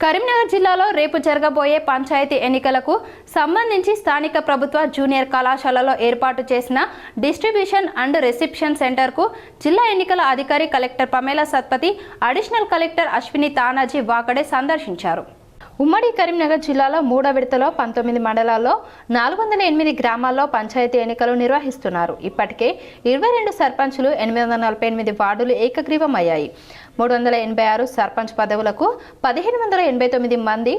కరీంనగర్ జిల్లాలో రేపు జరగబోయే పంచాయతీ ఎన్నికలకు సంబంధించి స్థానిక ప్రభుత్వ జూనియర్ కళాశాలలో ఏర్పాటు చేసిన డిస్ట్రిబ్యూషన్ అండ్ రిసెప్షన్ సెంటర్కు జిల్లా ఎన్నికల అధికారి collector Pamela Satpathy, additional collector Ashwini Tanaji Wakade సందర్శించారు. ఉమ్మడి కరీంనగర్ జిల్లాలో 3వ విడతలో 19 మండలాల్లో 408 గ్రామాల్లో పంచాయతీ ఎన్నికలు నిర్వహిస్తున్నారు. ఇప్పటికే 22 సర్పంచులు, 848 వార్డులు ఏకగ్రీవమయ్యాయి. 386 సర్పంచ్ పదవులకు 1589 మంది,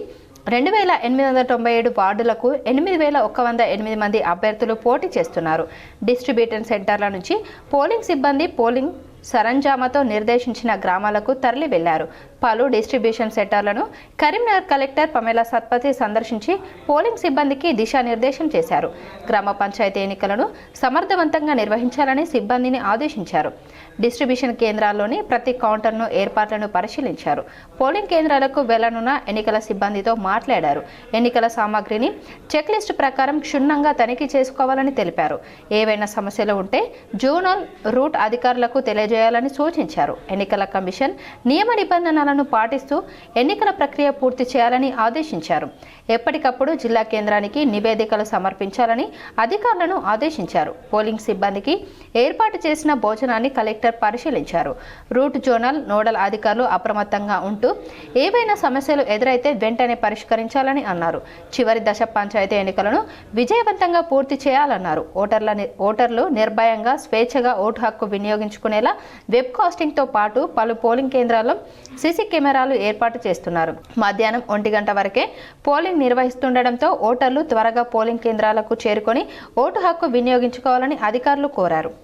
2897 వార్డులకు 8108 మంది అభ్యర్థులు పోటీ చేస్తున్నారు. డిస్ట్రిబ్యూషన్ సెంటర్ల నుంచి పోలింగ్ సిబ్బంది పోలింగ్ సరంజామాతో నిర్దేశించిన గ్రామాలకు తరలి వెళ్లారు. పలు డిస్ట్రిబ్యూషన్ సెంటర్లను కరీంనగర్ కలెక్టర్ పమేలా సత్పతి సందర్శించి పోలింగ్ సిబ్బందికి దిశానిర్దేశం చేశారు. గ్రామ పంచాయతీ ఎన్నికలను సమర్థవంతంగా నిర్వహించాలని సిబ్బందిని ఆదేశించారు. డిస్ట్రిబ్యూషన్ కేంద్రాల్లోని ప్రతి కౌంటర్ను ఏర్పాట్లను పరిశీలించారు. పోలింగ్ కేంద్రాలకు వెళ్లనున్న ఎన్నికల సిబ్బందితో మాట్లాడారు. ఎన్నికల సామాగ్రిని చెక్ లిస్టు ప్రకారం క్షుణ్ణంగా తనిఖీ చేసుకోవాలని తెలిపారు. ఏవైనా సమస్యలు ఉంటే జోనల్ రూట్ అధికారులకు తెలియజేయాలని సూచించారు. ఎన్నికల కమిషన్ నియమ నిబంధనలను పాటిస్తూ ఎన్నికల ప్రక్రియ పూర్తి చేయాలని ఆదేశించారు. ఎప్పటికప్పుడు జిల్లా కేంద్రానికి నివేదికలు సమర్పించాలని అధికారులను ఆదేశించారు. పోలింగ్ సిబ్బందికి ఏర్పాటు చేసిన భోజనాన్ని కలెక్టర్ పరిశీలించారు. రూట్ జోనల్ నోడల్ అధికారులు అప్రమత్తంగా ఉంటూ ఏవైనా సమస్యలు ఎదురైతే వెంటనే పరిష్కరించాలని అన్నారు. చివరి దశ పంచాయతీ ఎన్నికలను విజయవంతంగా పూర్తి చేయాలన్నారు. ఓటర్లు నిర్భయంగా స్వేచ్ఛగా ఓటు హక్కు వినియోగించుకునేలా వెబ్ కాస్టింగ్ తో పాటు పలు పోలింగ్ కేంద్రాల్లో సీసీ కెమెరాలు ఏర్పాటు చేస్తున్నారు. మధ్యాహ్నం 1 గంట వరకే పోలింగ్ నిర్వహిస్తుండటంతో ఓటర్లు త్వరగా పోలింగ్ కేంద్రాలకు చేరుకొని ఓటు హక్కు వినియోగించుకోవాలని అధికారులు కోరారు.